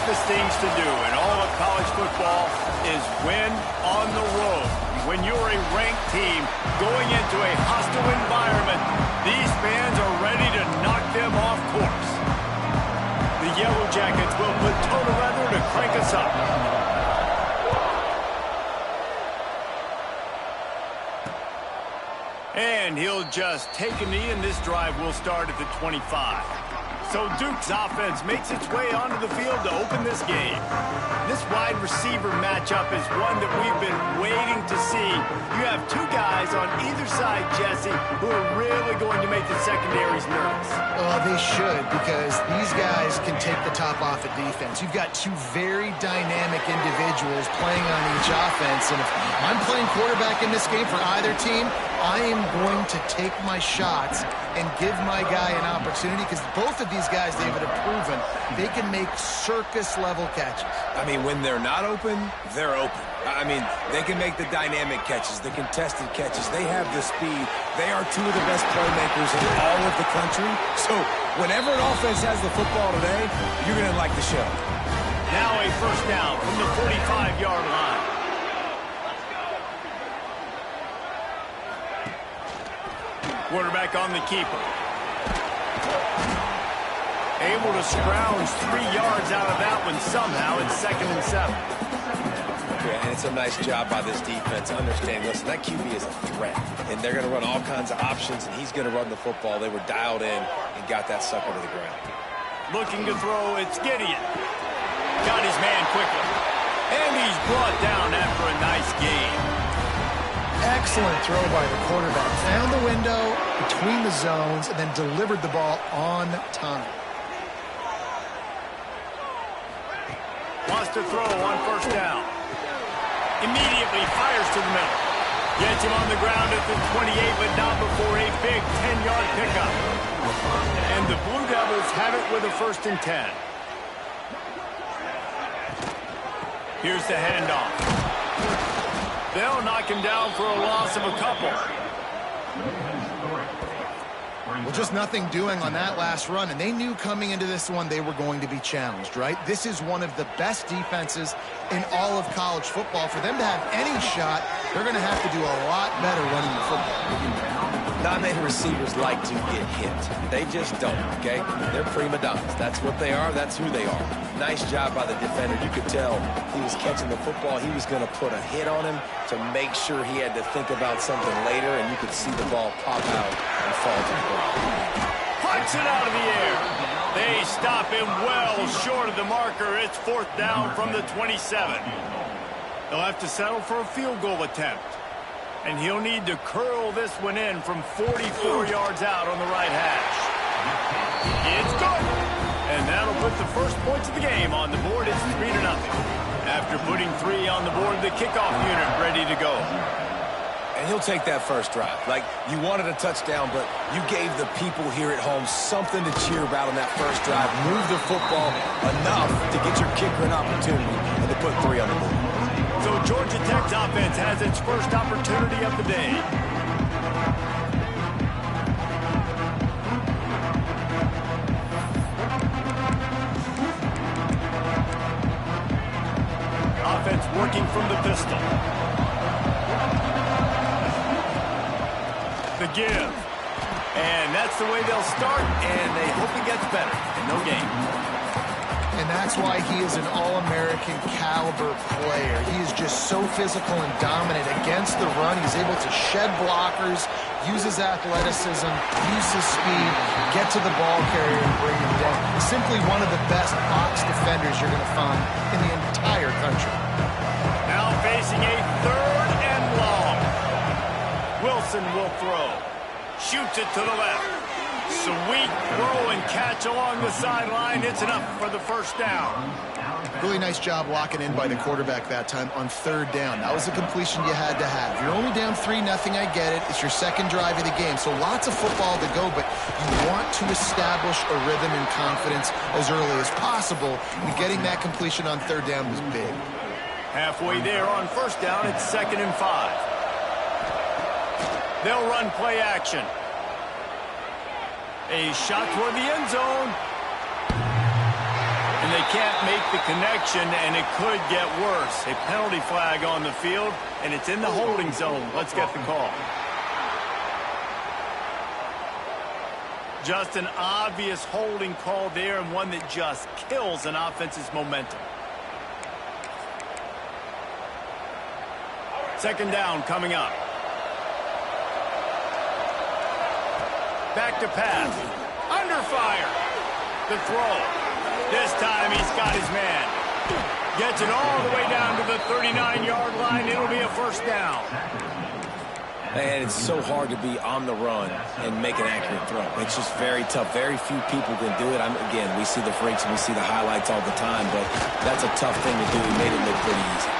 toughest things to do in all of college football is win on the road. When you're a ranked team going into a hostile environment, these fans are ready to knock them off course. The Yellow Jackets will put total weather to crank us up. And he'll just take a knee, and this drive will start at the 25. So Duke's offense makes its way onto the field to open this game. This wide receiver matchup is one that we've been waiting to see. You have two guys on either side, Jesse, who are really going to make the secondaries nervous. Well, they should, because these guys can take the top off of defense. You've got two very dynamic individuals playing on each offense, and if I'm playing quarterback in this game for either team, I am going to take my shots and give my guy an opportunity, because both of these guys, David, have proven they can make circus-level catches. I mean, when they're not open, they're open. I mean, they can make the dynamic catches, the contested catches. They have the speed. They are two of the best playmakers in all of the country. So whenever an offense has the football today, you're going to like the show. Now a first down from the 45-yard line. Quarterback on the keeper. Able to scrounge 3 yards out of that one somehow. It's 2nd and 7. Yeah, and it's a nice job by this defense. Understand, listen, that QB is a threat, and they're going to run all kinds of options, and he's going to run the football. They were dialed in and got that sucker to the ground. Looking to throw, it's Gideon. Got his man quickly. And he's brought down after a nice game. Excellent throw by the quarterback. Found the window between the zones and then delivered the ball on time. Wants to throw on first down. Immediately fires to the middle. Gets him on the ground at the 28, but not before a big 10-yard pickup. And the Blue Devils have it with a 1st and 10. Here's the handoff. They'll knock him down for a loss of a couple. Well, just nothing doing on that last run, and they knew coming into this one they were going to be challenged, right? This is one of the best defenses in all of college football. For them to have any shot, they're going to have to do a lot better running the football. Not many receivers like to get hit. They just don't, okay? They're prima donnas. That's what they are. That's who they are. Nice job by the defender. You could tell he was catching the football. He was going to put a hit on him to make sure he had to think about something later, and you could see the ball pop out and fall to the ground. Punts it out of the air. They stop him well short of the marker. It's 4th down from the 27. They'll have to settle for a field goal attempt. And he'll need to curl this one in from 44 yards out on the right hash. It's good. And that'll put the first points of the game on the board. It's 3-0. After putting 3 on the board, the kickoff unit ready to go. And he'll take that first drive. Like, you wanted a touchdown, but you gave the people here at home something to cheer about on that first drive. Move the football enough to get your kicker an opportunity and to put 3 on the board. So Georgia Tech's offense has its first opportunity of the day. Offense working from the pistol. The give. And that's the way they'll start, and they hope it gets better. And no game. And that's why he is an All-American caliber player. He is just so physical and dominant against the run. He's able to shed blockers, use his athleticism, use his speed, get to the ball carrier and bring him down. He's simply one of the best box defenders you're going to find in the entire country. Now facing a 3rd and long. Wilson will throw. Shoots it to the left. Sweet throw and catch along the sideline. It's enough for the first down. Really nice job locking in by the quarterback that time on 3rd down. That was a completion you had to have. You're only down 3-0, I get it. It's your 2nd drive of the game, so lots of football to go, but you want to establish a rhythm and confidence as early as possible, and getting that completion on 3rd down was big. Halfway there on first down, it's 2nd and 5. They'll run play action. A shot toward the end zone. And they can't make the connection, and it could get worse. A penalty flag on the field, and it's in the holding zone. Let's get the call. Just an obvious holding call there, and one that just kills an offense's momentum. Second down coming up. Back to pass. Under fire. The throw. This time he's got his man. Gets it all the way down to the 39-yard line. It'll be a first down. And it's so hard to be on the run and make an accurate throw. It's just very tough. Very few people can do it. Again, we see the freaks and we see the highlights all the time, but that's a tough thing to do. He made it look pretty easy.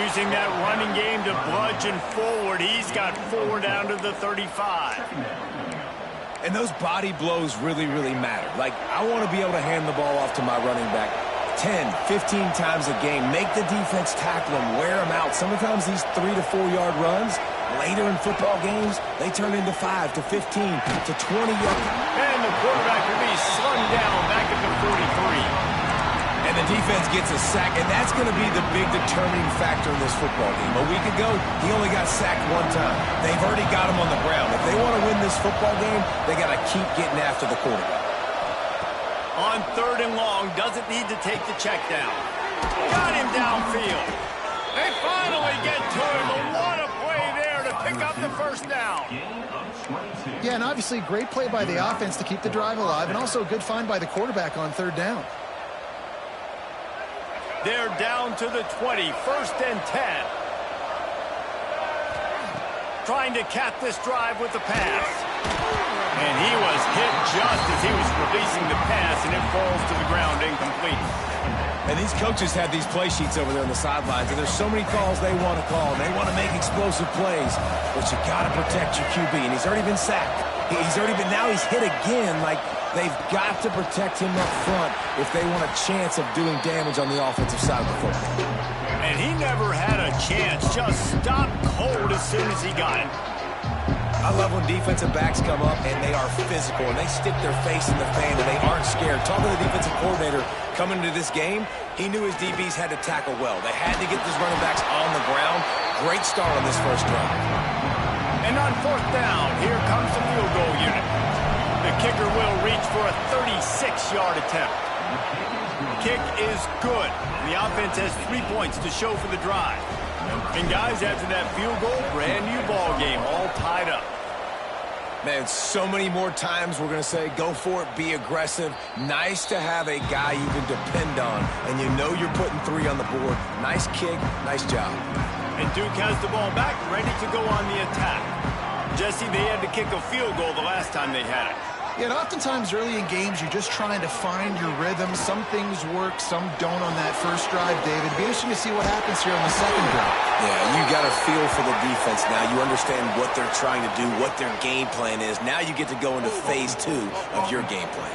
Using that running game to bludgeon forward. He's got 4 down to the 35. And those body blows really, really matter. Like, I want to be able to hand the ball off to my running back 10, 15 times a game. Make the defense tackle him, wear him out. Sometimes these 3 to 4 yard runs, later in football games, they turn into 5 to 15 to 20 yards. And the quarterback will be slung down back at the 43. And the defense gets a sack, and that's going to be the big determining factor in this football game. A week ago, he only got sacked 1 time. They've already got him on the ground. If they want to win this football game, they got to keep getting after the quarterback. On 3rd and long, doesn't need to take the check down. Got him downfield. They finally get to him. What a play there to pick up the first down. Yeah, and obviously great play by the offense to keep the drive alive, and also a good find by the quarterback on 3rd down. They're down to the 20, 1st and 10. Trying to cap this drive with the pass. And he was hit just as he was releasing the pass, and it falls to the ground incomplete. And these coaches have these play sheets over there on the sidelines, and there's so many calls they want to call, and they want to make explosive plays, but you got to protect your QB, and he's already been sacked. Now he's hit again. Like, they've got to protect him up front if they want a chance of doing damage on the offensive side of the football. And he never had a chance, just stopped cold as soon as he got it. I love when defensive backs come up and they are physical and they stick their face in the fan and they aren't scared. Talking to the defensive coordinator coming into this game, he knew his DBs had to tackle well. They had to get these running backs on the ground. Great start on this first drive. And on 4th down, here comes the field goal unit. The kicker will reach for a 36-yard attempt. Kick is good. The offense has 3 points to show for the drive. And guys, after that field goal, brand new ball game, all tied up. Man, so many more times we're going to say, go for it, be aggressive. Nice to have a guy you can depend on, and you know you're putting 3 on the board. Nice kick, nice job. And Duke has the ball back, ready to go on the attack. Jesse, they had to kick a field goal the last time they had it. Yeah, and oftentimes early in games, you're just trying to find your rhythm. Some things work, some don't on that first drive, David. It'd be interesting to see what happens here on the second drive. Yeah, you got a feel for the defense now. You understand what they're trying to do, what their game plan is. Now you get to go into phase 2 of your game plan.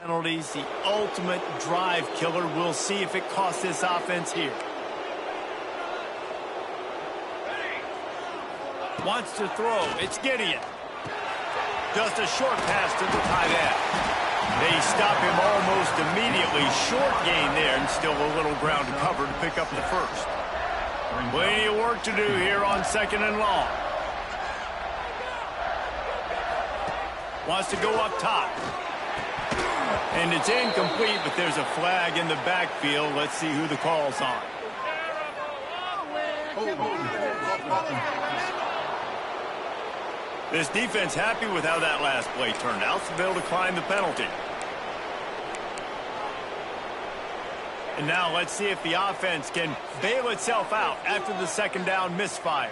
Penalties, the ultimate drive killer. We'll see if it costs this offense here. Wants to throw. It's Gideon. Just a short pass to the tight end. They stop him almost immediately. Short gain there, and still a little ground to cover to pick up the first. Plenty of work to do here on 2nd and long. Wants to go up top. And it's incomplete, but there's a flag in the backfield. Let's see who the call's on. This defense happy with how that last play turned out, so they'll decline the penalty. And now let's see if the offense can bail itself out after the 2nd down misfire.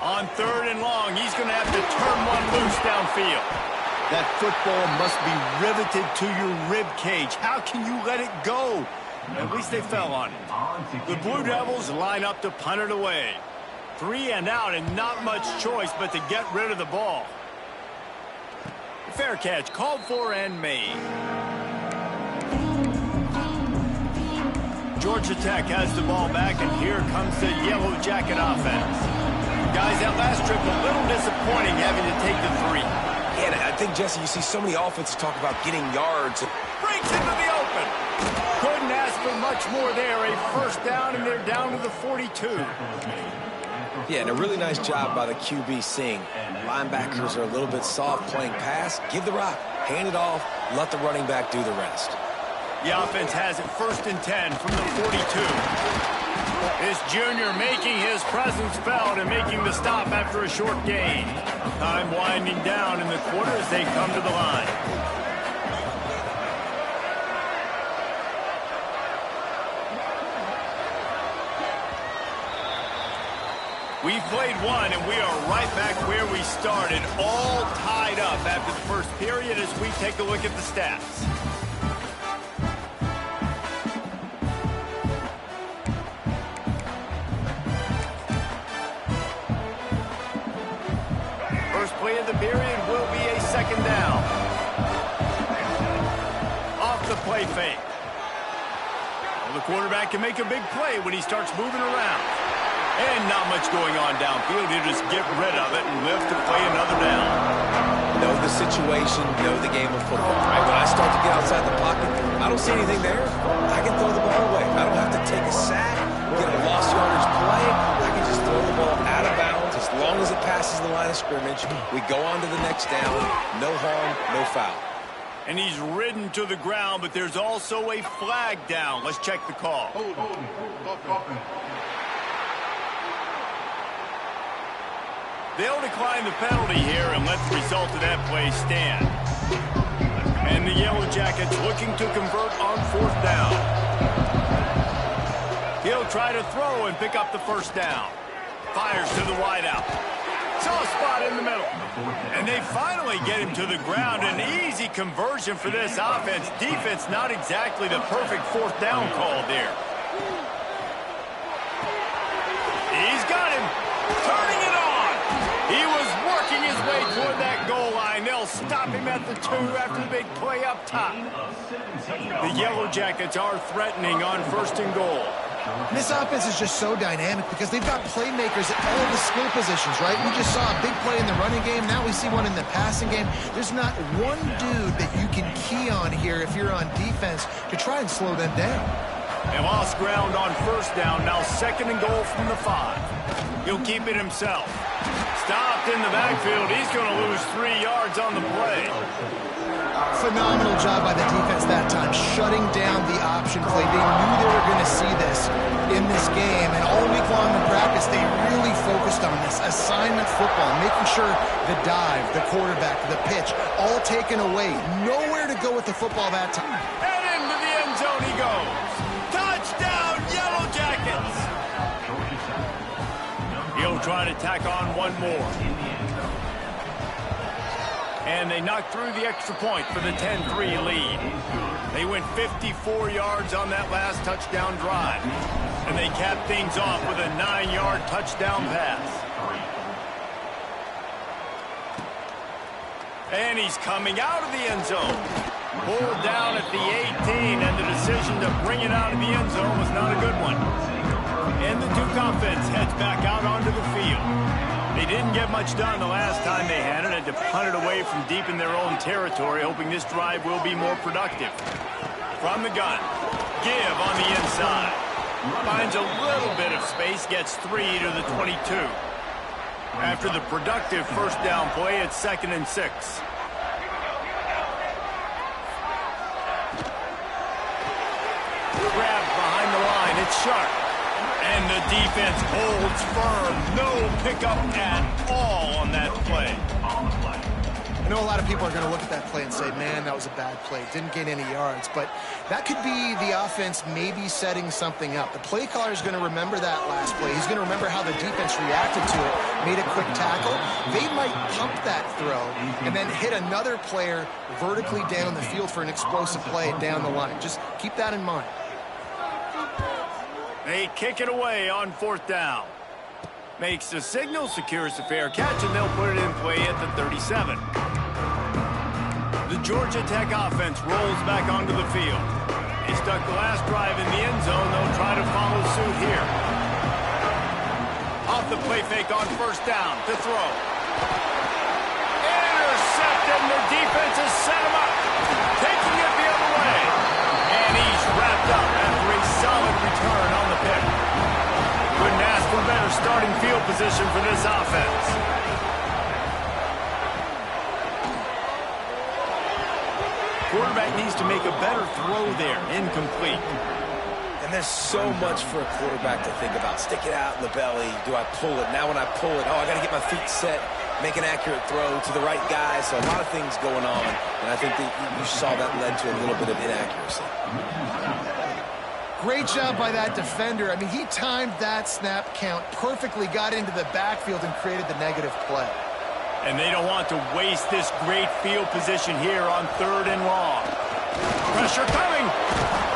On 3rd and long, he's going to have to turn one loose downfield. That football must be riveted to your rib cage. How can you let it go? At least they fell on it. The Blue Devils line up to punt it away. 3 and out, and not much choice but to get rid of the ball. Fair catch, called for and made. Georgia Tech has the ball back, and here comes the Yellow Jacket offense. Guys, that last trip a little disappointing having to take the 3. Yeah, I think, Jesse, you see so many offenses talk about getting yards. Breaks into the open. Couldn't ask for much more there. A first down, and they're down to the 42. Yeah, and a really nice job by the QB seeing. Linebackers are a little bit soft playing pass. Give the rock, hand it off, let the running back do the rest. The offense has it 1st and 10 from the 42. This junior making his presence felt and making the stop after a short gain. Time winding down in the quarter as they come to the line. We've played one, and we are right back where we started, all tied up after the first period as we take a look at the stats. First play of the period will be a 2nd down. Off the play fake. Well, the quarterback can make a big play when he starts moving around. And not much going on downfield. You just get rid of it and live to play another down. Know the situation, know the game of football. Right? When I start to get outside the pocket, I don't see anything there. I can throw the ball away. I don't have to take a sack, get a lost yardage play. I can just throw the ball out of bounds. As long as it passes the line of scrimmage, we go on to the next down. No harm, no foul. And he's ridden to the ground, but there's also a flag down. Let's check the call. They'll decline the penalty here and let the result of that play stand. And the Yellow Jackets looking to convert on 4th down. He'll try to throw and pick up the first down. Fires to the wideout. Saw a spot in the middle. And they finally get him to the ground. An easy conversion for this offense. Defense not exactly the perfect 4th down call there. He's got him. Turning it on. He was working his way toward that goal line. They'll stop him at the 2 after the big play up top. The Yellow Jackets are threatening on 1st and goal. And this offense is just so dynamic because they've got playmakers at all the skill positions, right? We just saw a big play in the running game. Now we see one in the passing game. There's not one dude that you can key on here if you're on defense to try and slow them down. They lost ground on 1st down. Now 2nd and goal from the 5. He'll keep it himself. Stopped in the backfield. He's going to lose 3 yards on the play. Phenomenal job by the defense that time, shutting down the option play. They knew they were going to see this in this game, and all week long in practice, they really focused on this assignment football, making sure the dive, the quarterback, the pitch, all taken away. Nowhere to go with the football that time. And into the end zone he goes. Touchdown, Yellow Jackets! He'll try to tack on one more. And they knocked through the extra point for the 10-3 lead. They went 54 yards on that last touchdown drive. And they capped things off with a 9-yard touchdown pass. And he's coming out of the end zone. Pulled down at the 18, and the decision to bring it out of the end zone was not a good one. And the Duke offense heads back out onto the field. They didn't get much done the last time they had it, and to punt it away from deep in their own territory, hoping this drive will be more productive. From the gun, give on the inside. Finds a little bit of space, gets 3 to the 22. After the productive first down play, it's 2nd and 6. Grabbed behind the line, it's Sharp. And the defense holds firm. No pickup at all on that play. I know a lot of people are going to look at that play and say, man, that was a bad play. Didn't gain any yards. But that could be the offense maybe setting something up. The play caller is going to remember that last play. He's going to remember how the defense reacted to it, made a quick tackle. They might pump that throw and then hit another player vertically down the field for an explosive play down the line. Just keep that in mind. They kick it away on 4th down. Makes the signal, secures the fair catch, and they'll put it in play at the 37. The Georgia Tech offense rolls back onto the field. They stuck the last drive in the end zone. They'll try to follow suit here. Off the play fake on 1st down to throw. Intercepted, and the defense has set him up. Taking it the other way. And he's wrapped up after a solid return on the pick. Couldn't ask for better starting field position for this offense. Quarterback needs to make a better throw there. Incomplete. And there's so much for a quarterback to think about. Stick it out in the belly. Do I pull it? Now when I pull it, I got to get my feet set, make an accurate throw to the right guy. So a lot of things going on. And I think that you saw that led to a little bit of inaccuracy. Great job by that defender. I mean, he timed that snap count perfectly, got into the backfield and created the negative play. And they don't want to waste this great field position here on 3rd and long. Pressure coming.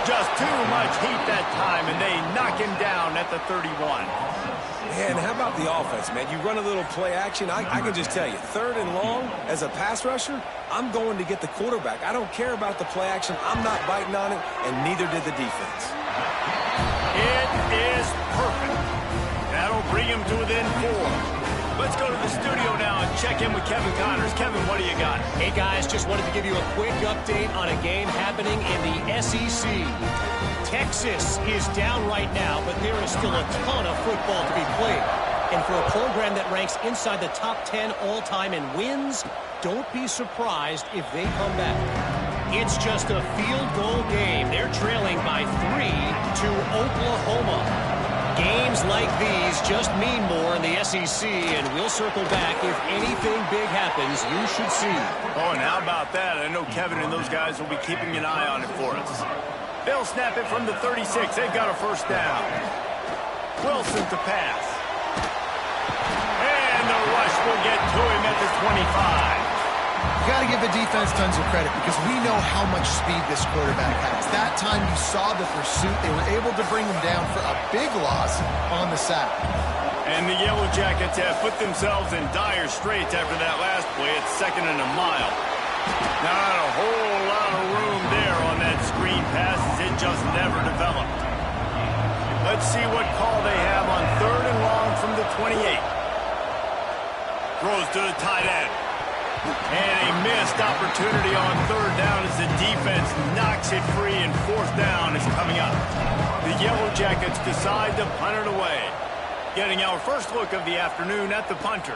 Just too much heat that time, and they knock him down at the 31. Man, how about the offense, man? You run a little play action. I can just tell you, 3rd and long, as a pass rusher, I'm going to get the quarterback. I don't care about the play action. I'm not biting on it, and neither did the defense. It is perfect. That'll bring him to within 4. Let's go to the studio now and check in with Kevin Connors. Kevin, what do you got? Hey, guys, just wanted to give you a quick update on a game happening in the SEC. Texas is down right now, but there is still a ton of football to be played. And for a program that ranks inside the top 10 all-time in wins, don't be surprised if they come back. It's just a field goal game. They're trailing by 3 to Oklahoma. Games like these just mean more in the SEC, and we'll circle back if anything big happens you should see. Oh, and how about that? I know Kevin and those guys will be keeping an eye on it for us. They'll snap it from the 36. They've got a 1st down. Wilson to pass. And the rush will get to him at the 25. You got to give the defense tons of credit because we know how much speed this quarterback has. That time you saw the pursuit. They were able to bring him down for a big loss on the sack. And the Yellow Jackets have put themselves in dire straits after that last play. It's 2nd and a mile. Not a whole lot of room there on that screen pass as it just never developed. Let's see what call they have on 3rd and long from the 28. Throws to the tight end. And a missed opportunity on 3rd down as the defense knocks it free, and 4th down is coming up. The Yellow Jackets decide to punt it away. Getting our first look of the afternoon at the punter.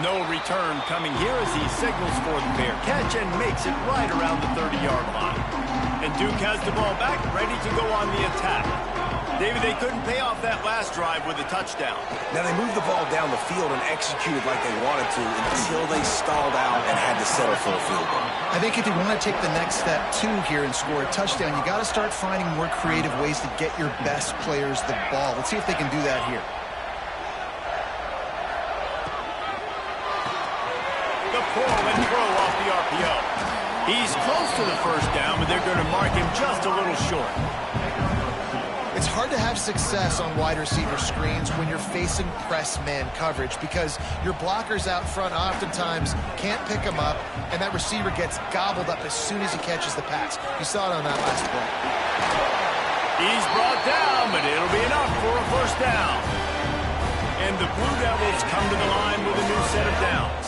No return coming here as he signals for the fair catch and makes it right around the 30-yard line. And Duke has the ball back, ready to go on the attack. David, they couldn't pay off that last drive with a touchdown. Now, they moved the ball down the field and executed like they wanted to until they stalled out and had to settle for a field goal. I think if you want to take the next step, too, here and score a touchdown, you got to start finding more creative ways to get your best players the ball. Let's see if they can do that here. The pull and throw off the RPO. He's close to the 1st down, but they're going to mark him just a little short. It's hard to have success on wide receiver screens when you're facing press man coverage because your blockers out front oftentimes can't pick them up, and that receiver gets gobbled up as soon as he catches the pass. You saw it on that last play. He's brought down, but it'll be enough for a first down. And the Blue Devils come to the line with a new set of downs.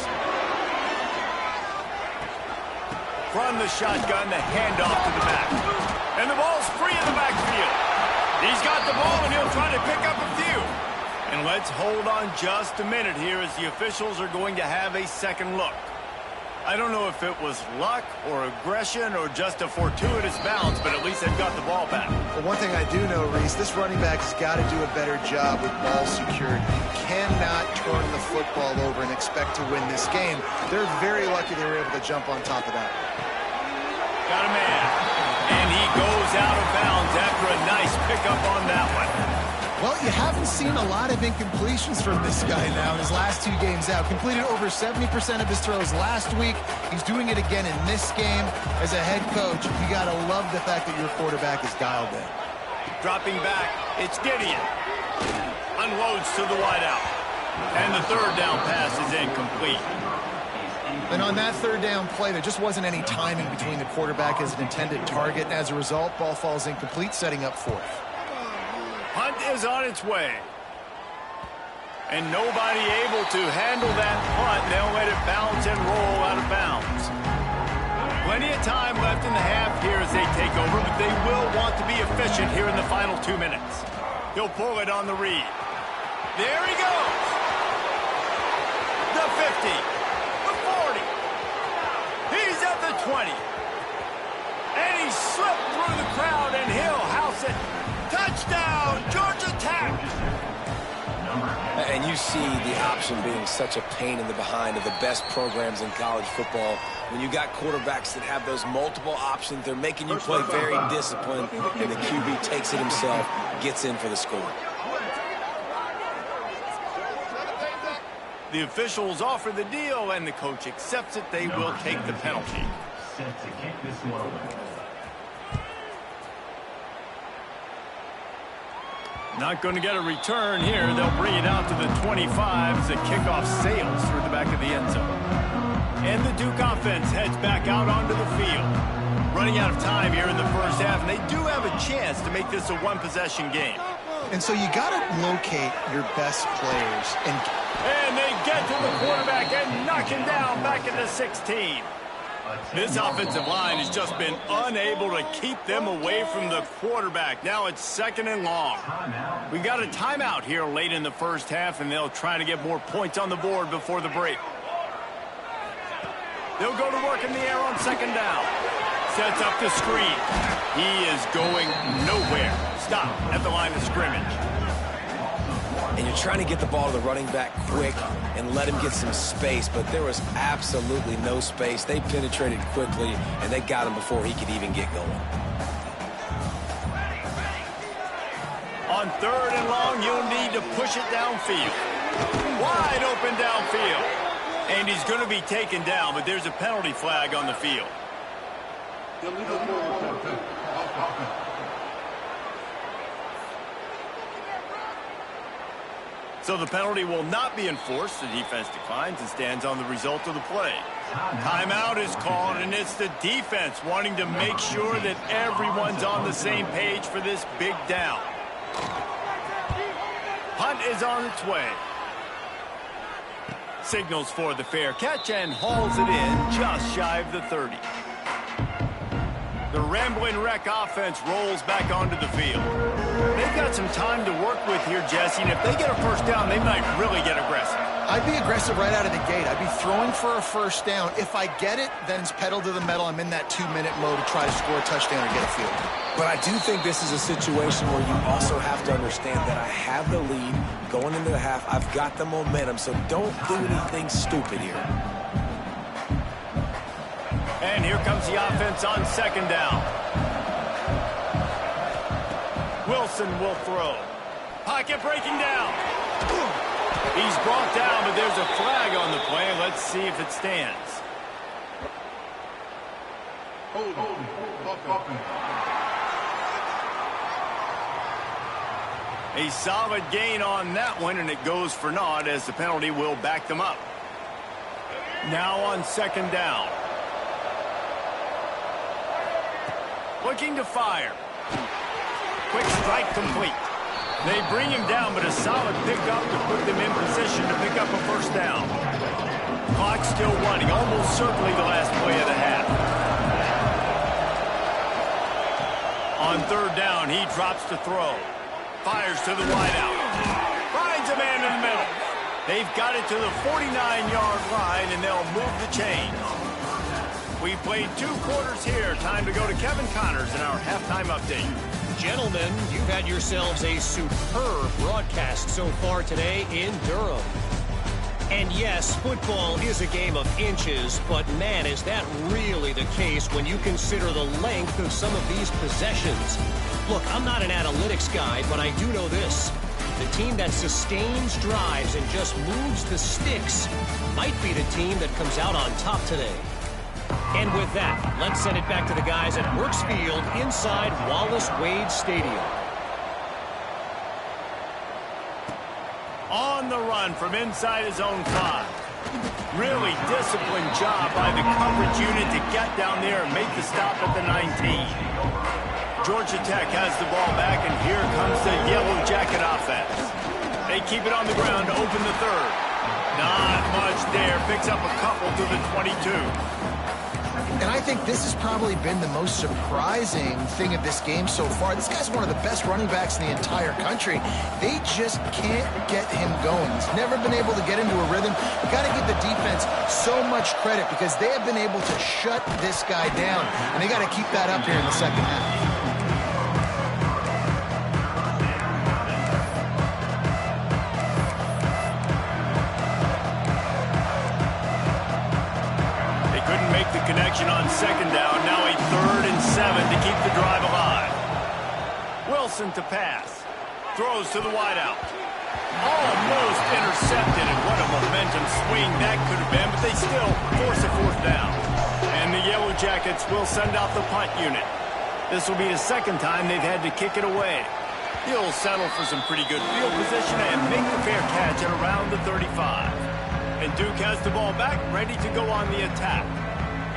From the shotgun, the handoff to the back. And the ball's free in the backfield. He's got the ball, and he'll try to pick up a few. And let's hold on just a minute here as the officials are going to have a second look. I don't know if it was luck or aggression or just a fortuitous bounce, but at least they've got the ball back. Well, one thing I do know, Reese, this running back has got to do a better job with ball security. You cannot turn the football over and expect to win this game. They're very lucky they were able to jump on top of that. Got a man. And he goes out of bounds after a nice pickup on that one. Well, you haven't seen a lot of incompletions from this guy now in his last 2 games out. Completed over 70% of his throws last week. He's doing it again in this game. As a head coach, you got to love the fact that your quarterback is dialed in. Dropping back, it's Gideon. Unloads to the wideout. And the third down pass is incomplete. And on that third down play, there just wasn't any timing between the quarterback as an intended target. And as a result, ball falls incomplete, setting up fourth. Punt is on its way. And nobody able to handle that punt. They'll let it bounce and roll out of bounds. Plenty of time left in the half here as they take over, but they will want to be efficient here in the final 2 minutes. He'll pull it on the read. There he goes. The 50. The 40. He's at the 20. And he slipped through the crowd, and he'll house it. Touchdown, Georgia Tech! And you see the option being such a pain in the behind of the best programs in college football. When you got quarterbacks that have those multiple options, they're making you play very disciplined, and the QB takes it himself, gets in for the score. The officials offer the deal, and the coach accepts it. They will take the penalty. Not going to get a return here. They'll bring it out to the 25 as the kickoff sails through the back of the end zone. And the Duke offense heads back out onto the field. Running out of time here in the first half, and they do have a chance to make this a one-possession game. And so you got to locate your best players. And they get to the quarterback and knock him down back at the 16. This offensive line has just been unable to keep them away from the quarterback. Now it's 2nd and long. We got a timeout here late in the first half, and they'll try to get more points on the board before the break. They'll go to work in the air on 2nd down. Sets up the screen. He is going nowhere. Stop at the line of scrimmage. And you're trying to get the ball to the running back quick and let him get some space, but there was absolutely no space. They penetrated quickly, and they got him before he could even get going. On 3rd and long, you'll need to push it downfield. Wide open downfield. And he's going to be taken down, but there's a penalty flag on the field. So the penalty will not be enforced. The defense declines and stands on the result of the play. Timeout is called, and it's the defense wanting to make sure that everyone's on the same page for this big down. Punt is on its way. Signals for the fair catch and hauls it in just shy of the 30. The Ramblin' Wreck offense rolls back onto the field. They've got some time to work with here, Jesse, and if they get a first down, they might really get aggressive. I'd be aggressive right out of the gate. I'd be throwing for a first down. If I get it, then it's pedal to the metal. I'm in that 2-minute mode to try to score a touchdown or get a field goal. But I do think this is a situation where you also have to understand that I have the lead going into the half. I've got the momentum, so don't do anything stupid here. And here comes the offense on 2nd down. Wilson will throw. Pocket breaking down. He's brought down, but there's a flag on the play. Let's see if it stands. A solid gain on that one, and it goes for naught as the penalty will back them up. Now on second down. Looking to fire. Quick strike complete. They bring him down, but a solid pickup to put them in position to pick up a first down. Clock still running, almost certainly the last play of the half. On third down, he drops to throw. Fires to the wideout. Finds a man in the middle. They've got it to the 49-yard line, and they'll move the chains. We played 2 quarters here. Time to go to Kevin Connors in our halftime update. Gentlemen, you've had yourselves a superb broadcast so far today in Durham. And yes, football is a game of inches, but man, is that really the case when you consider the length of some of these possessions. Look, I'm not an analytics guy, but I do know this. The team that sustains drives and just moves the sticks might be the team that comes out on top today. And with that, let's send it back to the guys at Works Field inside Wallace Wade Stadium. On the run from inside his own 5. Really disciplined job by the coverage unit to get down there and make the stop at the 19. Georgia Tech has the ball back, and here comes the Yellow Jacket offense. They keep it on the ground to open the third. Not much there. Picks up a couple to the 22. And I think this has probably been the most surprising thing of this game so far. This guy's one of the best running backs in the entire country. They just can't get him going. He's never been able to get into a rhythm. You got to give the defense so much credit because they have been able to shut this guy down. And they got to keep that up here in the second half. Connection on second down. Now a 3rd and 7 to keep the drive alive. Wilson to pass. Throws to the wideout. Almost intercepted, and what a momentum swing that could have been, but they still force a 4th down. And the Yellow Jackets will send out the punt unit. This will be the 2nd time they've had to kick it away. He'll settle for some pretty good field position and make the fair catch at around the 35. And Duke has the ball back, ready to go on the attack.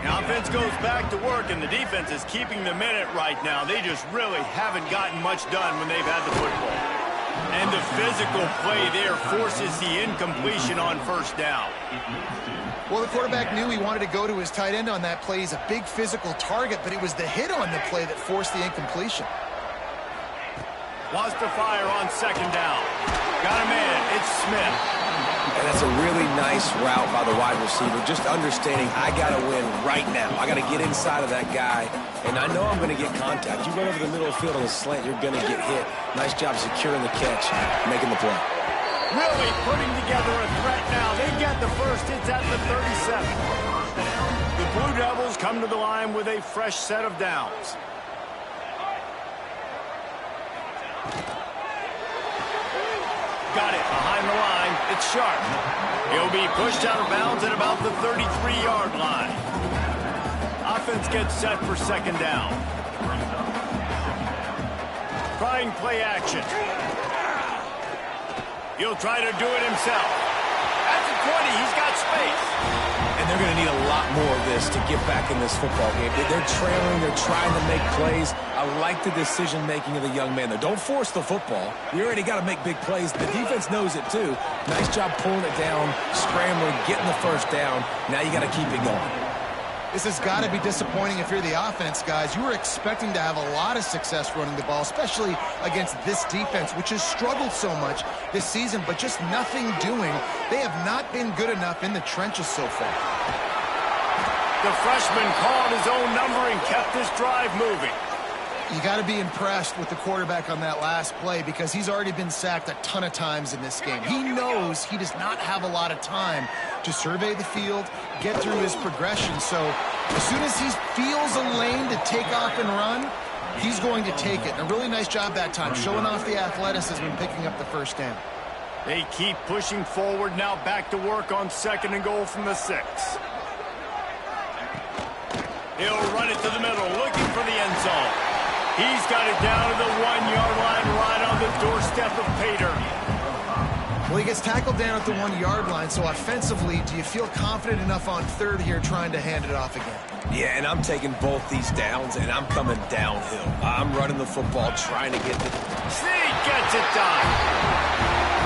The offense goes back to work, and the defense is keeping them in it right now. They just really haven't gotten much done when they've had the football. And the physical play there forces the incompletion on first down. Well, the quarterback knew he wanted to go to his tight end on that play. He's a big physical target, but it was the hit on the play that forced the incompletion. Wants to fire on second down. Got a man. It's Smith. And that's a really nice route by the wide receiver. Just understanding I got to win right now. I got to get inside of that guy, and I know I'm going to get contact. You run over the middle of the field on a slant, you're going to get hit. Nice job securing the catch, making the play. Really putting together a threat now. They get the first. It's at the 37. The Blue Devils come to the line with a fresh set of downs. Got it behind the line. It's Sharp. He'll be pushed out of bounds at about the 33-yard line. Offense gets set for second down. Trying play action. He'll try to do it himself. At the 20, he's got space. And they're going to need a lot more of this to get back in this football game. They're trailing. They're trying to make plays. I like the decision-making of the young man there. Don't force the football. You already got to make big plays. The defense knows it, too. Nice job pulling it down, scrambling, getting the first down. Now you got to keep it going. This has got to be disappointing if you're the offense, guys. You were expecting to have a lot of success running the ball, especially against this defense, which has struggled so much this season, but just nothing doing. They have not been good enough in the trenches so far. The freshman called his own number and kept this drive moving. You got to be impressed with the quarterback on that last play because he's already been sacked a ton of times in this game. He knows he does not have a lot of time to survey the field, get through his progression. So as soon as he feels a lane to take off and run, he's going to take it. And a really nice job that time, showing off the athleticism and picking up the first down. They keep pushing forward, now back to work on second and goal from the 6. He'll run it to the middle, looking for the end zone. He's got it down to the 1-yard line, right on the doorstep of pay dirt. Well, he gets tackled down at the 1-yard line, so offensively, do you feel confident enough on third here trying to hand it off again? Yeah, and I'm taking both these downs, and I'm coming downhill. I'm running the football, trying to get the... Snead gets it done.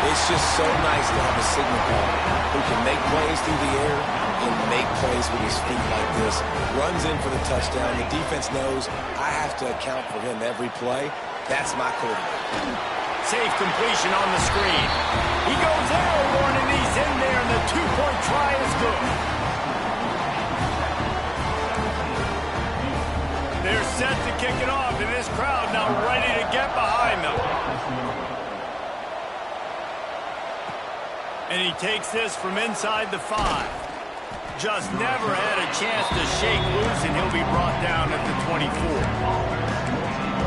It's just so nice to have a signal caller who can make plays through the air and make plays with his feet like this. Runs in for the touchdown. The defense knows I have to account for him every play. That's my quarterback. Safe completion on the screen. He goes airborne, and he's in there, and the two-point try is good. They're set to kick it off, and this crowd now ready to get behind them. And he takes this from inside the 5. Just never had a chance to shake loose, and he'll be brought down at the 24.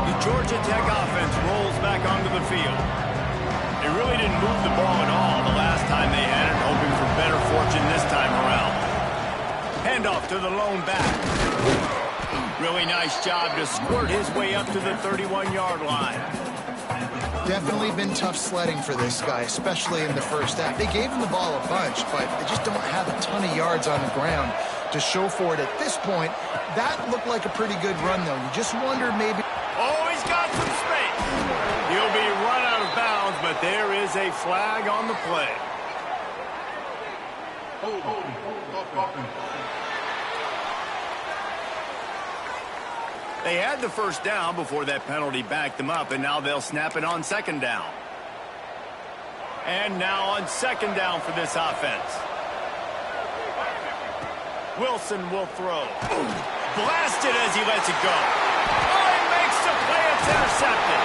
The Georgia Tech offense rolls back onto the field. They really didn't move the ball at all the last time they had it, hoping for better fortune this time around. Handoff to the lone back. Really nice job to squirt his way up to the 31-yard line. Definitely been tough sledding for this guy, especially in the first half. They gave him the ball a bunch, but they just don't have a ton of yards on the ground to show for it at this point. That looked like a pretty good run, though. You just wonder maybe... Oh, he's got some space. He'll be run out of bounds, but there is a flag on the play. They had the first down before that penalty backed them up, and now they'll snap it on second down. And now on second down for this offense. Wilson will throw. Blasted as he lets it go. Oh, he makes the play. It's intercepted.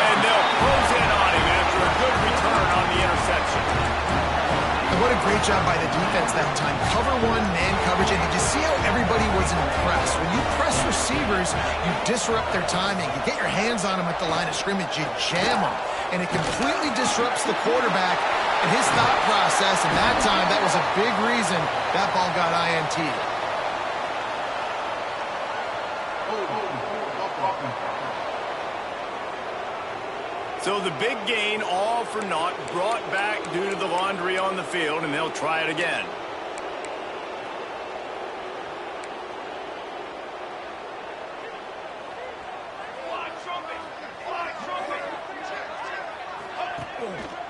And they'll close in on him after a good return on the interception. And what a great job by the defense that time. Cover 1, man coverage, and did you see how everybody was impressed? When you press receivers, you disrupt their timing. You get your hands on them at the line of scrimmage, you jam them, and it completely disrupts the quarterback and his thought process, and that time, that was a big reason that ball got INT'd. So the big gain, all for naught, brought back due to the laundry on the field, and they'll try it again.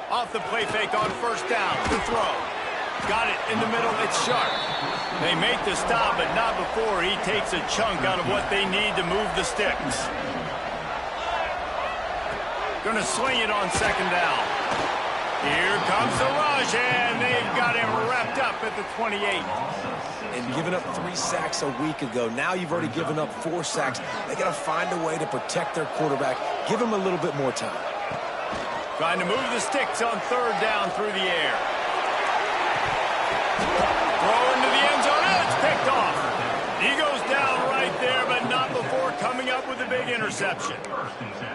Off the play fake on first down. The throw. Got it in the middle. It's Sharp. They make the stop, but not before he takes a chunk out of what they need to move the sticks. Going to sling it on second down. Here comes the rush, and they've got him wrapped up at the 28. And giving up 3 sacks a week ago. Now you've already given up 4 sacks. They got to find a way to protect their quarterback. Give him a little bit more time. Trying to move the sticks on third down through the air. Throw into the end zone, and it's picked off. He goes down right there, but not before coming up with a big interception.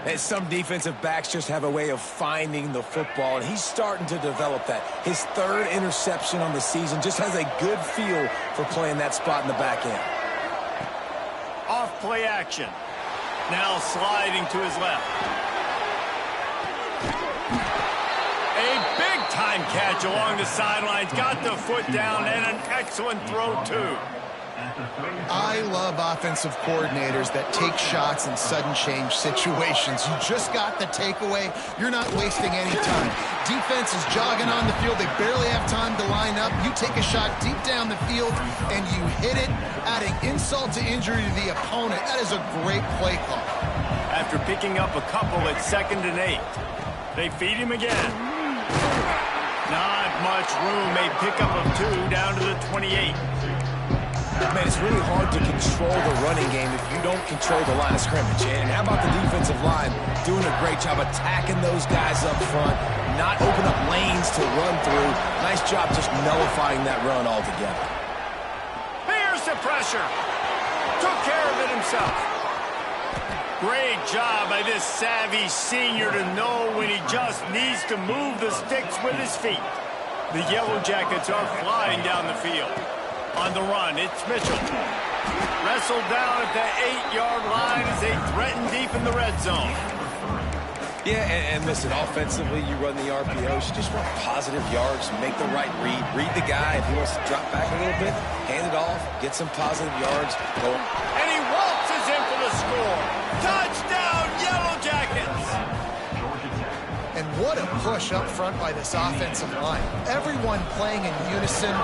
And some defensive backs just have a way of finding the football, and he's starting to develop that. His 3rd interception on the season, just has a good feel for playing that spot in the back end. Off play action. Now sliding to his left. A big-time catch along the sidelines. Got the foot down, and an excellent throw, too. I love offensive coordinators that take shots in sudden change situations. You just got the takeaway. You're not wasting any time. Defense is jogging on the field. They barely have time to line up. You take a shot deep down the field, and you hit it, adding insult to injury to the opponent. That is a great play call. After picking up a couple at 2nd and 8, they feed him again. Not much room. A pickup of 2 down to the 28. Man, it's really hard to control the running game if you don't control the line of scrimmage. And how about the defensive line doing a great job attacking those guys up front, not open up lanes to run through. Nice job just nullifying that run altogether. Here's the pressure. Took care of it himself. Great job by this savvy senior to know when he just needs to move the sticks with his feet. The Yellow Jackets are flying down the field. On the run, it's Mitchell. Wrestled down at the 8-yard line as they threaten deep in the red zone. Yeah, and listen, offensively, you run the RPOs, you just want positive yards, make the right read the guy. If he wants to drop back a little bit, hand it off, get some positive yards, go. And he waltzes in for the score. Touchdown, Yellow Jackets! And what a push up front by this offensive line. Everyone playing in unison,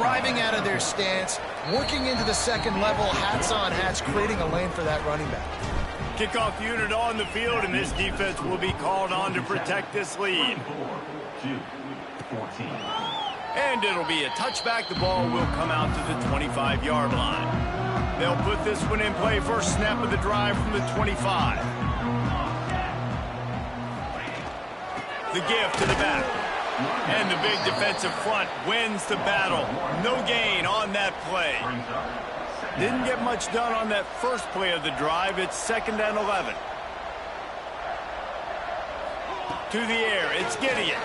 driving out of their stance, working into the second level, hats on hats, creating a lane for that running back. Kickoff unit on the field, and this defense will be called on to protect this lead. And it'll be a touchback. The ball will come out to the 25-yard line. They'll put this one in play. First snap of the drive from the 25. The give to the back. And the big defensive front wins the battle. No gain on that play. Didn't get much done on that first play of the drive. It's 2nd and 11. To the air, it's Gideon.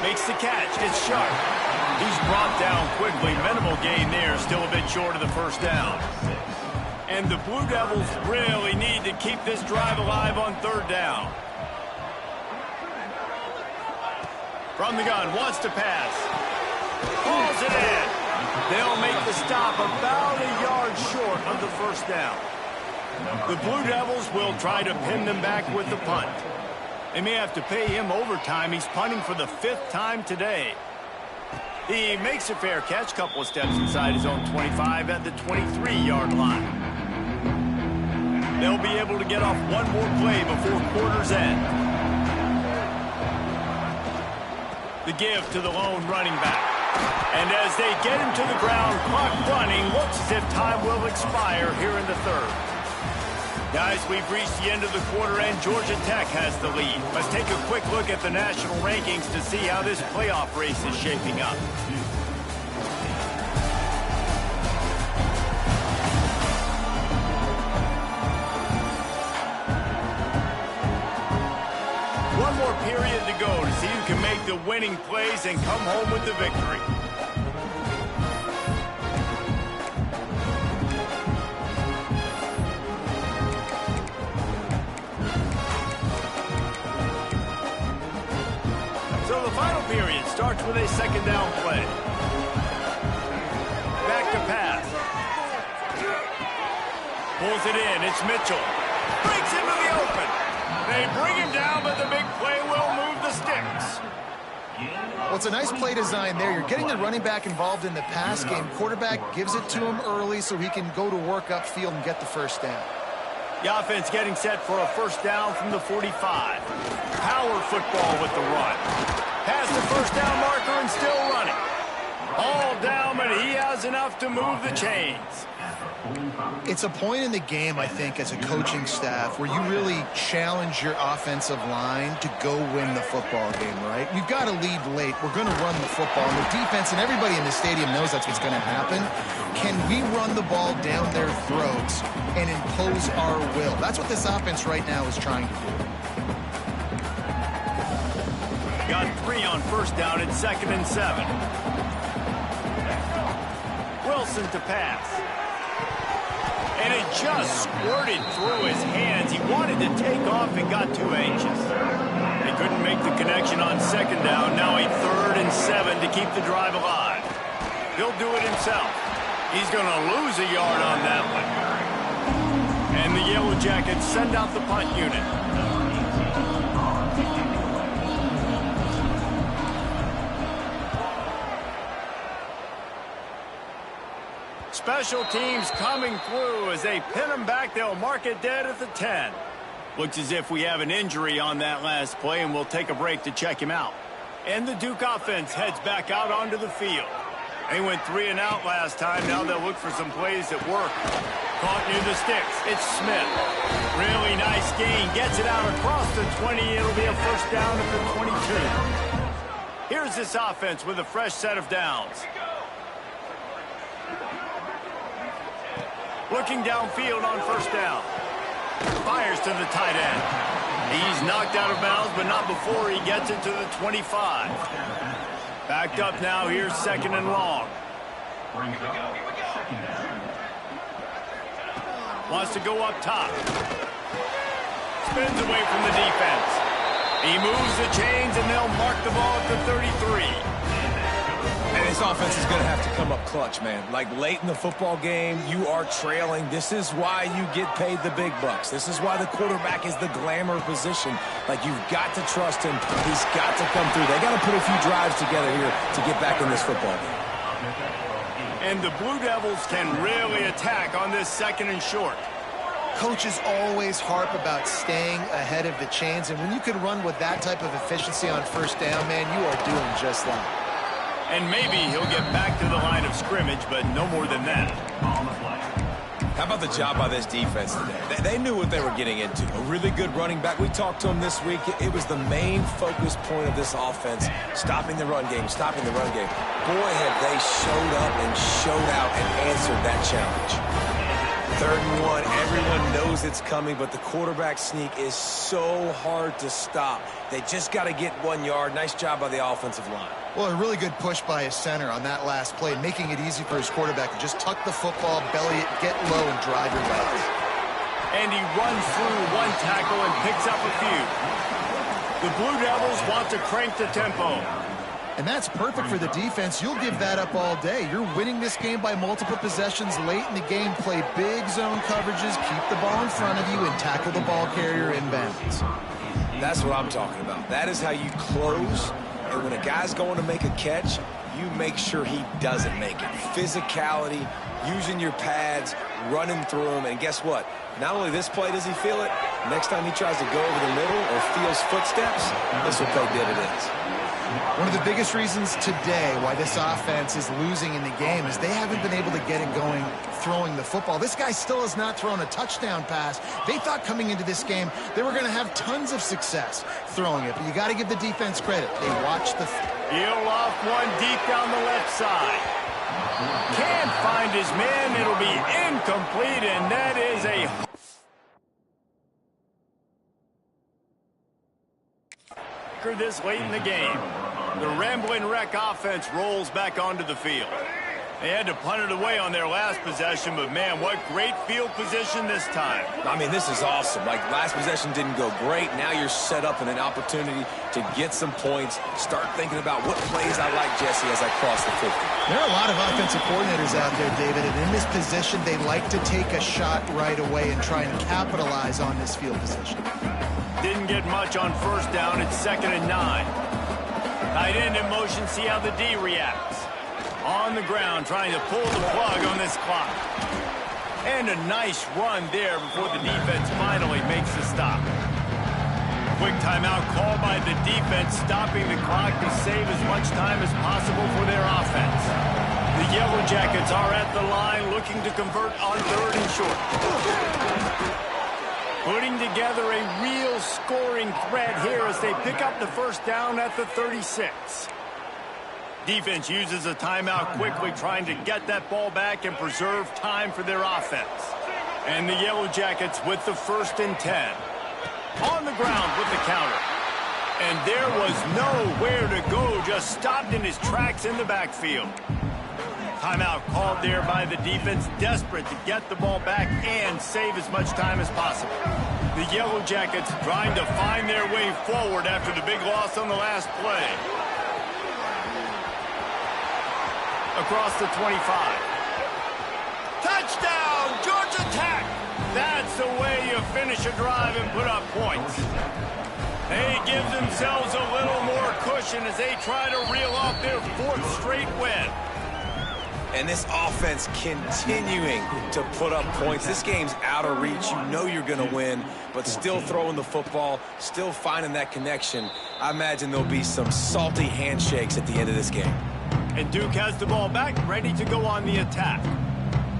Makes the catch, it's Sharp. He's brought down quickly. Minimal gain there, still a bit short of the first down. And the Blue Devils really need to keep this drive alive on 3rd down. From the gun, wants to pass. Pulls it in. They'll make the stop about a yard short of the first down. The Blue Devils will try to pin them back with the punt. They may have to pay him overtime. He's punting for the 5th time today. He makes a fair catch, couple of steps inside his own 25 at the 23-yard line. They'll be able to get off one more play before quarter's end. The give to the lone running back. And as they get him to the ground, clock running, looks as if time will expire here in the 3rd. Guys, we've reached the end of the quarter, and Georgia Tech has the lead. Let's take a quick look at the national rankings to see how this playoff race is shaping up. One more period to go to see who can make the winning plays and come home with the victory. So the final period starts with a 2nd down play. Back to pass. Pulls it in. It's Mitchell. Breaks into the open. They bring him down, but the big play will move the sticks. Well, it's a nice play design there. You're getting the running back involved in the pass game. Quarterback gives it to him early so he can go to work upfield and get the first down. The offense getting set for a first down from the 45. Power football with the run. Past the first down marker and still running. All down, but he has enough to move the chains. It's a point in the game, I think, as a coaching staff where you really challenge your offensive line to go win the football game, right? We've got to lead late. We're going to run the football. And the defense and everybody in the stadium knows that's what's going to happen. Can we run the ball down their throats and impose our will? That's what this offense right now is trying to do. Got 3 on first down at 2nd and 7. Wilson to pass. And it just squirted through his hands. He wanted to take off and got too anxious. They couldn't make the connection on 2nd down. Now a 3rd and 7 to keep the drive alive. He'll do it himself. He's going to lose a yard on that one. And the Yellow Jackets send out the punt unit. Special teams coming through as they pin them back. They'll mark it dead at the 10. Looks as if we have an injury on that last play, and we'll take a break to check him out. And the Duke offense heads back out onto the field. They went 3 and out last time. Now they'll look for some plays that work. Caught near the sticks. It's Smith. Really nice gain. Gets it out across the 20. It'll be a first down at the 22. Here's this offense with a fresh set of downs. Looking downfield on first down. Fires to the tight end. He's knocked out of bounds, but not before he gets it to the 25. Backed up now. Here's 2nd and long. Wants to go up top. spins away from the defense. He moves the chains, and they'll mark the ball at the 33. And this offense is going to have to come up clutch, man. Like late in the football game, you are trailing. This is why you get paid the big bucks. This is why the quarterback is the glamour position. Like, you've got to trust him. He's got to come through. They got to put a few drives together here to get back in this football game. And the Blue Devils can really attack on this 2nd and short. Coaches always harp about staying ahead of the chains, and when you can run with that type of efficiency on 1st down, man, you are doing just that. And maybe he'll get back to the line of scrimmage, but no more than that. How about the job by this defense today? They knew what they were getting into. A really good running back. We talked to him this week. It was the main focus point of this offense, stopping the run game, stopping the run game. Boy, have they showed up and showed out and answered that challenge. 3rd and 1, everyone knows it's coming, but the quarterback sneak is so hard to stop. They just got to get 1 yard. Nice job by the offensive line. Well, a really good push by his center on that last play, making it easy for his quarterback to just tuck the football, belly it, get low, and drive your legs. And he runs through 1 tackle and picks up a few. The Blue Devils want to crank the tempo. And that's perfect for the defense. You'll give that up all day. You're winning this game by multiple possessions late in the game. Play big zone coverages, keep the ball in front of you, and tackle the ball carrier inbounds. That's what I'm talking about. That is how you close. And when a guy's going to make a catch, you make sure he doesn't make it. Physicality, using your pads, running through them. And guess what? Not only this play does he feel it, next time he tries to go over the middle or feels footsteps, this will play dividends. One of the biggest reasons today why this offense is losing in the game is they haven't been able to get it going throwing the football. This guy still has not thrown a touchdown pass. They thought coming into this game they were going to have tons of success throwing it, but you got to give the defense credit. They watched the... He'll off one deep down the left side. Can't find his man. It'll be incomplete, and that is a... this late in the game. The Rambling Wreck offense rolls back onto the field. They had to punt it away on their last possession, but man, what great field position this time. I mean, this is awesome. Like, last possession didn't go great. Now you're set up in an opportunity to get some points. Start thinking about what plays I like, Jesse, as I cross the 50. There are a lot of offensive coordinators out there, David, and in this position, they like to take a shot right away and try and capitalize on this field position. Didn't get much on 1st down. It's 2nd and 9. Tight end in motion. See how the D reacts. On the ground, trying to pull the plug on this clock. And a nice run there before the defense finally makes the stop. Quick timeout called by the defense, stopping the clock to save as much time as possible for their offense. The Yellow Jackets are at the line looking to convert on 3rd and short. Putting together a real scoring threat here as they pick up the 1st down at the 36. Defense uses a timeout quickly, trying to get that ball back and preserve time for their offense. And the Yellow Jackets with the 1st and 10. On the ground with the counter. And there was nowhere to go, just stopped in his tracks in the backfield. Timeout called there by the defense, desperate to get the ball back and save as much time as possible. The Yellow Jackets trying to find their way forward after the big loss on the last play. Across the 25. Touchdown, Georgia Tech! That's the way you finish a drive and put up points. They give themselves a little more cushion as they try to reel off their 4th straight win. And this offense continuing to put up points. This game's out of reach. You know you're going to win, but still throwing the football, still finding that connection. I imagine there'll be some salty handshakes at the end of this game. And Duke has the ball back, ready to go on the attack.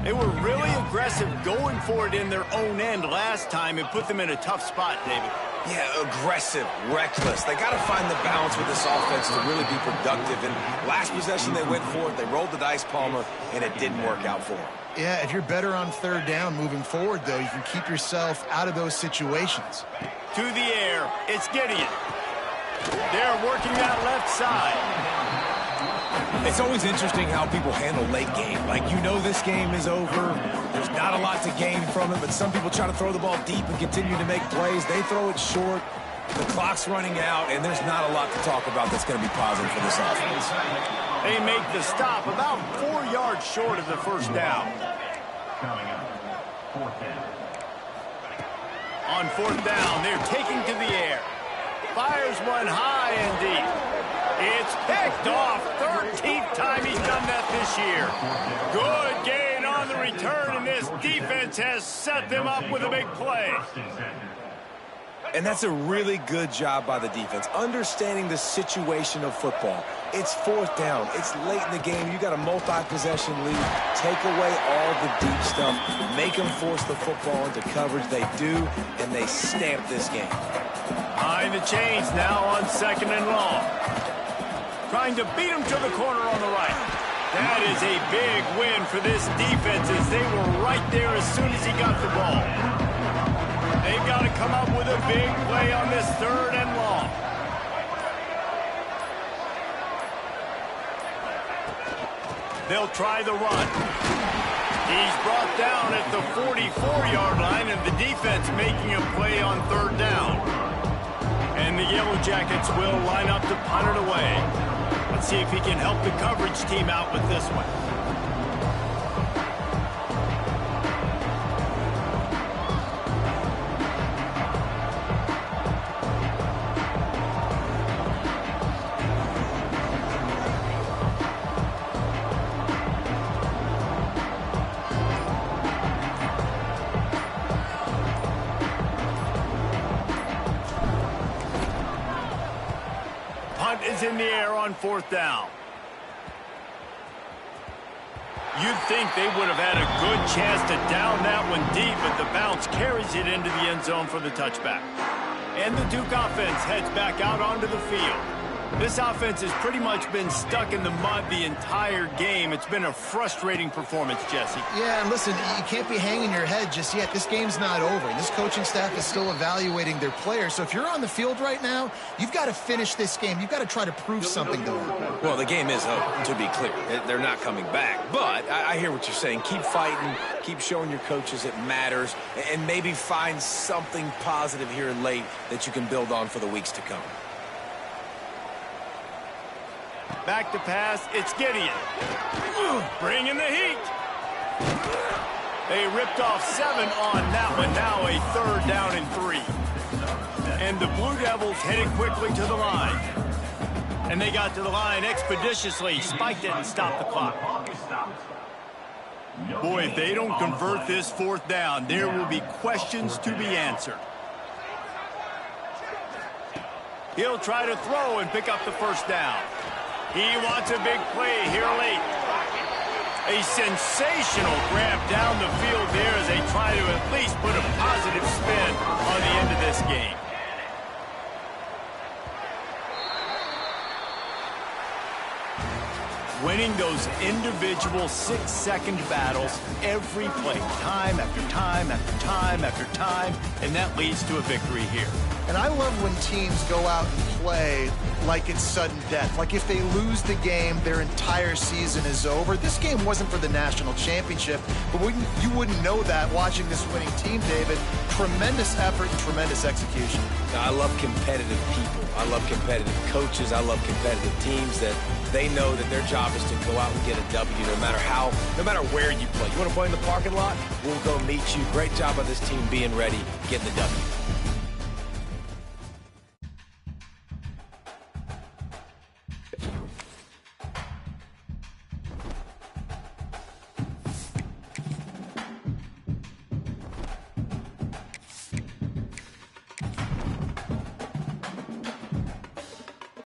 They were really aggressive going for it in their own end last time and put them in a tough spot, David. Yeah, aggressive, reckless. They got to find the balance with this offense to really be productive. And last possession they went for it. They rolled the dice, Palmer, and it didn't work out for them. Yeah, if you're better on 3rd down moving forward, though, you can keep yourself out of those situations. To the air, it's Gideon. They're working that left side. It's always interesting how people handle late game. Like, you know this game is over. There's not a lot to gain from it, but some people try to throw the ball deep and continue to make plays. They throw it short. The clock's running out, and there's not a lot to talk about that's going to be positive for this offense. They make the stop about 4 yards short of the first down. On fourth down, they're taking to the air. Fires one high and deep. It's picked off. 13th time he's done that this year. Good gain on the return, and this defense has set them up with a big play. And that's a really good job by the defense, understanding the situation of football. It's fourth down. It's late in the game. You got a multi-possession lead. Take away all the deep stuff. Make them force the football into coverage. They do, and they stamp this game. Behind the chains now on 2nd and long. Trying to beat him to the corner on the right. That is a big win for this defense as they were right there as soon as he got the ball. They've got to come up with a big play on this 3rd and long. They'll try the run. He's brought down at the 44-yard line, and the defense making a play on 3rd down. And the Yellow Jackets will line up to punt it away. Let's see if he can help the coverage team out with this one. Is in the air on 4th down. You'd think they would have had a good chance to down that one deep, but the bounce carries it into the end zone for the touchback. And the Duke offense heads back out onto the field. This offense has pretty much been stuck in the mud the entire game. It's been a frustrating performance, Jesse. Yeah, and listen, you can't be hanging your head just yet. This game's not over, and this coaching staff is still evaluating their players. So if you're on the field right now, you've got to finish this game. You've got to try to prove something to them. Well, the game is over, to be clear. They're not coming back. But I hear what you're saying. Keep fighting. Keep showing your coaches it matters. And maybe find something positive here late that you can build on for the weeks to come. Back to pass, it's Gideon. Bringing the heat. They ripped off 7 on that one. Now a 3rd down and 3. And the Blue Devils headed quickly to the line. And they got to the line expeditiously. Spiked it and stopped the clock. Boy, if they don't convert this 4th down, there will be questions to be answered. He'll try to throw and pick up the 1st down. He wants a big play here late. A sensational grab down the field there as they try to at least put a positive spin on the end of this game. Winning those individual 6-second battles every play, time after time after time after time, and that leads to a victory here. And I love when teams go out and play like it's sudden death. Like if they lose the game, their entire season is over. This game wasn't for the national championship, but you wouldn't know that watching this winning team, David. Tremendous effort and tremendous execution. I love competitive people. I love competitive coaches. I love competitive teams that they know that their job is to go out and get a W no matter where you play. You want to play in the parking lot? We'll go meet you. Great job by this team being ready, getting the W.